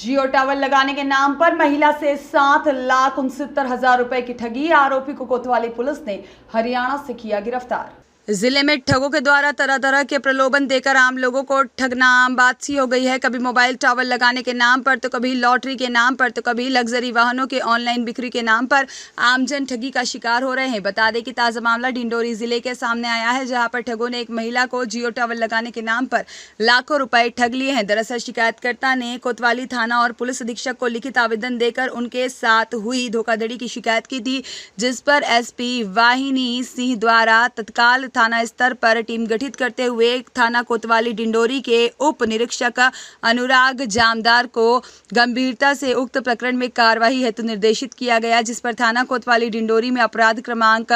जियो tower लगाने के नाम पर महिला से 7,69,हजार रुपए की ठगी। आरोपी को कोतवाली पुलिस ने हरियाणा से किया गिरफ्तार। जिले में ठगों के द्वारा तरह तरह के प्रलोभन देकर आम लोगों को ठगना आम बात सी हो गई है। कभी मोबाइल टावर लगाने के नाम पर, तो कभी लॉटरी के नाम पर, तो कभी लग्जरी वाहनों के ऑनलाइन बिक्री के नाम पर आमजन ठगी का शिकार हो रहे हैं। बता दें कि ताजा मामला डिंडोरी जिले के सामने आया है, जहां पर ठगों ने एक महिला को जियो टावर लगाने के नाम पर लाखों रुपए ठग लिए हैं। दरअसल शिकायतकर्ता ने कोतवाली थाना और पुलिस अधीक्षक को लिखित आवेदन देकर उनके साथ हुई धोखाधड़ी की शिकायत की थी, जिस पर एसपी वाहिनी सिंह द्वारा तत्काल थाना स्तर पर टीम गठित करते हुए थाना कोतवाली डिंडोरी के उप निरीक्षक अनुराग जामदार को गंभीरता से उक्त प्रकरण में कार्रवाई हेतु निर्देशित किया गया, जिस पर थाना कोतवाली डिंडोरी में अपराध क्रमांक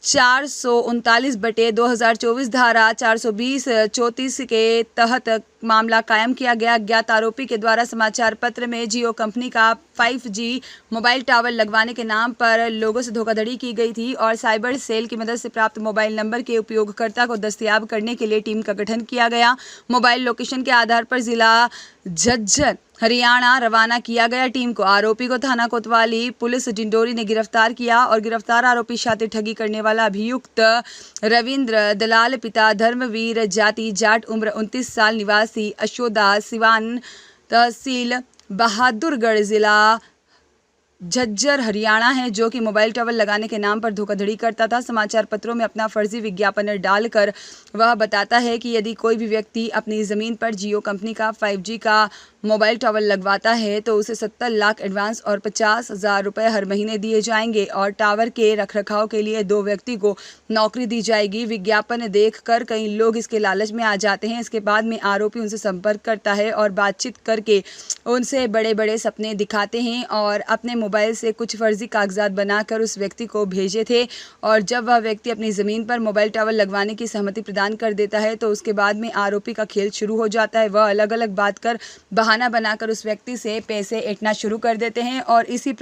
439/2024 धारा 420-34 के तहत मामला कायम किया गया। अज्ञात आरोपी के द्वारा समाचार पत्र में जियो कंपनी का 5G मोबाइल टावर लगवाने के नाम पर लोगों से धोखाधड़ी की गई थी और साइबर सेल की मदद से प्राप्त मोबाइल नंबर के उपयोगकर्ता को दस्तयाब करने के लिए टीम का गठन किया गया। मोबाइल लोकेशन के आधार पर जिला झज्जर हरियाणा रवाना किया गया। टीम को आरोपी को थाना कोतवाली पुलिस डिंडोरी ने गिरफ्तार किया और गिरफ्तार आरोपी शातिर ठगी करने वाला अभियुक्त रविंद्र दलाल, पिता धर्मवीर, जाति जाट, उम्र 29 साल, निवासी अशोदा, सिवान तहसील बहादुरगढ़, जिला झज्जर हरियाणा है, जो कि मोबाइल टावर लगाने के नाम पर धोखाधड़ी करता था। समाचार पत्रों में अपना फर्जी विज्ञापन डालकर वह बताता है कि यदि कोई भी व्यक्ति अपनी ज़मीन पर जियो कंपनी का 5G का मोबाइल टावर लगवाता है तो उसे 70 लाख एडवांस और 50,000 रुपये हर महीने दिए जाएंगे और टावर के रखरखाव के लिए 2 व्यक्ति को नौकरी दी जाएगी। विज्ञापन देखकर कई लोग इसके लालच में आ जाते हैं। इसके बाद में आरोपी उनसे संपर्क करता है और बातचीत करके उनसे बड़े बड़े सपने दिखाते हैं और अपने मोबाइल से कुछ फर्जी कागजात बनाकर उस व्यक्ति को भेजे थे और जब वह व्यक्ति अपनी ज़मीन पर मोबाइल टावर लगवाने की सहमति प्रदान कर देता है तो उसके बाद में आरोपी का खेल शुरू हो जाता है। वह अलग अलग बात कर बहाना बनाकर उस व्यक्ति से पैसे ऐंठना शुरू कर देते हैं और इसी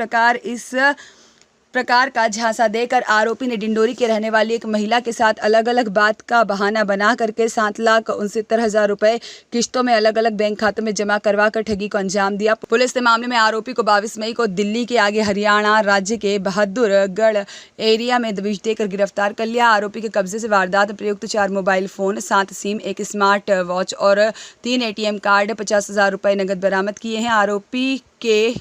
प्रकार का झांसा देकर आरोपी ने डिंडोरी के रहने वाली एक महिला के साथ अलग अलग बात का बहाना बना करके 7,69,000 रुपए किश्तों में अलग अलग बैंक खातों में जमा करवा कर ठगी को अंजाम दिया। पुलिस ने मामले में आरोपी को 22 मई को दिल्ली के आगे हरियाणा राज्य के बहादुरगढ़ एरिया में दबिश देकर गिरफ्तार कर लिया। आरोपी के कब्जे से वारदात प्रयुक्त 4 mobile phone, 7 SIM, 1 smart watch और 3 ATM कार्ड, 50,000 रुपए नगद बरामद किए हैं। आरोपी के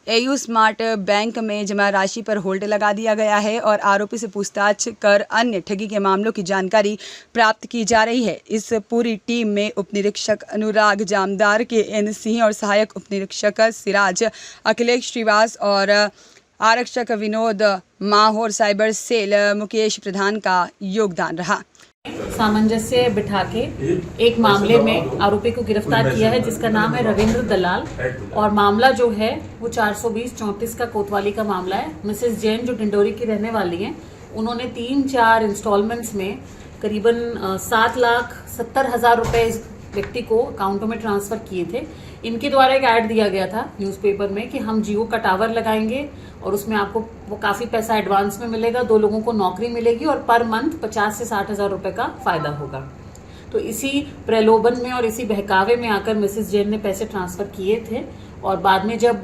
AU स्मार्ट बैंक में जमा राशि पर होल्ड लगा दिया गया है और आरोपी से पूछताछ कर अन्य ठगी के मामलों की जानकारी प्राप्त की जा रही है। इस पूरी टीम में उप निरीक्षक अनुराग जामदार, KN सिंह और सहायक उप निरीक्षक सिराज, अखिलेश श्रीवास और आरक्षक विनोद माहौर, साइबर सेल मुकेश प्रधान का योगदान रहा। सामंजस्य बिठा के एक मामले में आरोपी को गिरफ्तार किया है, जिसका नाम है रविंद्र दलाल और मामला जो है वो 420-34 का कोतवाली का मामला है। मिसेस जैन जो डिंडोरी की रहने वाली हैं, उन्होंने 3-4 इंस्टॉलमेंट्स में करीबन 7,70,000 रुपए इस व्यक्ति को अकाउंटों में ट्रांसफर किए थे। इनके द्वारा एक ऐड दिया गया था न्यूज़पेपर में कि हम जियो का टावर लगाएंगे और उसमें आपको वो काफ़ी पैसा एडवांस में मिलेगा, 2 लोगों को नौकरी मिलेगी और पर मंथ 50 से 60,000 रुपए का फ़ायदा होगा। तो इसी प्रलोभन में और इसी बहकावे में आकर मिसेस जैन ने पैसे ट्रांसफ़र किए थे और बाद में जब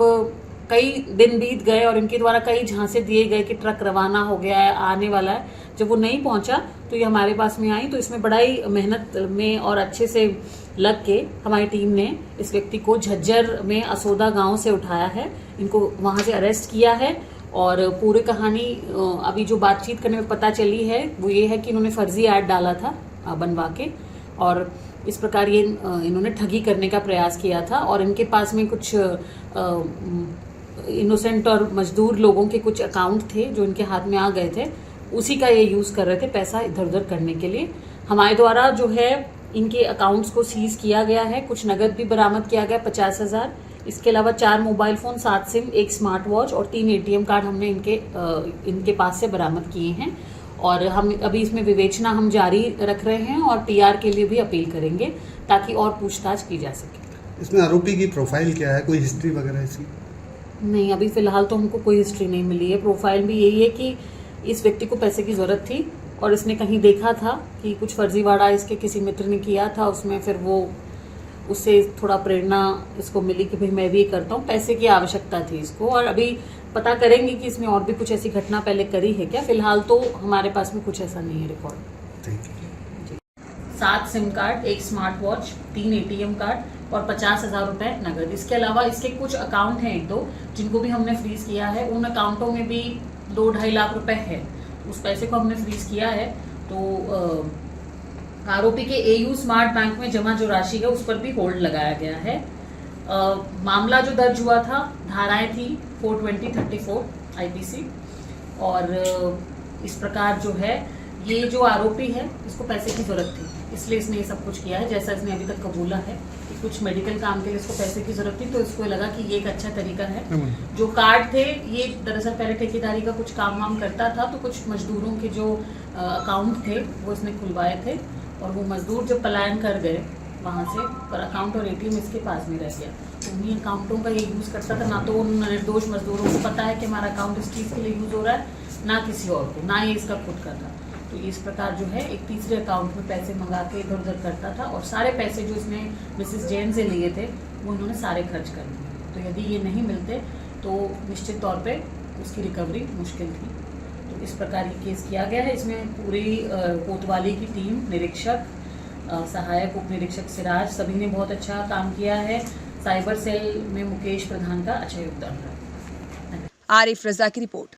कई दिन बीत गए और इनके द्वारा कई झांसे दिए गए कि ट्रक रवाना हो गया है, आने वाला है, जब वो नहीं पहुंचा तो ये हमारे पास में आई। तो इसमें बड़ा ही मेहनत में और अच्छे से लग के हमारी टीम ने इस व्यक्ति को झज्जर में असोदा गांव से उठाया है, इनको वहां से अरेस्ट किया है और पूरी कहानी अभी जो बातचीत करने में पता चली है वो ये है कि इन्होंने फर्जी ऐड डाला था बनवा के और इस प्रकार ये इन्होंने ठगी करने का प्रयास किया था और इनके पास में कुछ इनोसेंट और मजदूर लोगों के कुछ अकाउंट थे जो इनके हाथ में आ गए थे, उसी का ये यूज़ कर रहे थे पैसा इधर उधर करने के लिए। हमारे द्वारा जो है इनके अकाउंट्स को सीज किया गया है, कुछ नगद भी बरामद किया गया 50,000। इसके अलावा 4 mobile phone, 7 SIM, 1 smart watch और 3 ATM कार्ड हमने इनके पास से बरामद किए हैं और हम अभी इसमें विवेचना हम जारी रख रहे हैं और TR के लिए भी अपील करेंगे ताकि और पूछताछ की जा सके। इसमें आरोपी की प्रोफाइल क्या है, कोई हिस्ट्री वगैरह इसकी? नहीं, अभी फिलहाल तो हमको कोई हिस्ट्री नहीं मिली है। प्रोफाइल भी यही है कि इस व्यक्ति को पैसे की ज़रूरत थी और इसने कहीं देखा था कि कुछ फर्जीवाड़ा इसके किसी मित्र ने किया था, उसमें फिर वो उससे थोड़ा प्रेरणा इसको मिली कि भाई मैं भी ये करता हूँ। पैसे की आवश्यकता थी इसको, और अभी पता करेंगे कि इसने और भी कुछ ऐसी घटना पहले करी है क्या। फिलहाल तो हमारे पास में कुछ ऐसा नहीं है record. Thank you. 7 SIM card, 1 smart watch, 3 ATM card और 50,000 रुपए नगद। इसके अलावा इसके कुछ अकाउंट हैं 1-2 जिनको भी हमने फ्रीज किया है। उन अकाउंटों में भी 2-2.5 लाख रुपए है, उस पैसे को हमने फ्रीज किया है। तो आरोपी के AU स्मार्ट बैंक में जमा जो राशि है उस पर भी होल्ड लगाया गया है। मामला जो दर्ज हुआ था, धाराएं थी 420-34 IPC, और इस प्रकार जो है ये जो आरोपी है इसको पैसे की जरूरत थी, इसलिए इसने ये सब कुछ किया है। जैसा इसने अभी तक कबूला है कि कुछ मेडिकल काम के लिए इसको पैसे की जरूरत थी, तो इसको लगा कि ये एक अच्छा तरीका है। जो कार्ड थे ये दरअसल पहले ठेकेदारी का कुछ काम वाम करता था, तो कुछ मजदूरों के जो अकाउंट थे वो इसने खुलवाए थे, और वो मजदूर जब पलायन कर गए वहाँ से, पर अकाउंट और ATM इसके पास में रह गया। तो उन्हीं अकाउंटों का ये यूज़ करता था। ना तो उन निर्दोष मजदूरों को पता है कि हमारा अकाउंट इस चीज़ के लिए यूज़ हो रहा है, ना किसी और को, ना ये इसका खुद का था। तो इस प्रकार जो है एक तीसरे अकाउंट में पैसे मंगा के इधर उधर करता था, और सारे पैसे जो इसने मिसेस जैन से लिए थे वो इन्होंने सारे खर्च कर दिए। तो यदि ये नहीं मिलते तो निश्चित तौर पे उसकी रिकवरी मुश्किल थी। तो इस प्रकार ये केस किया गया है। इसमें पूरी कोतवाली की टीम, निरीक्षक, सहायक उप निरीक्षक सिराज, सभी ने बहुत अच्छा काम किया है। साइबर सेल में मुकेश प्रधान का अच्छा योगदान रहा। आरिफ रजा की रिपोर्ट।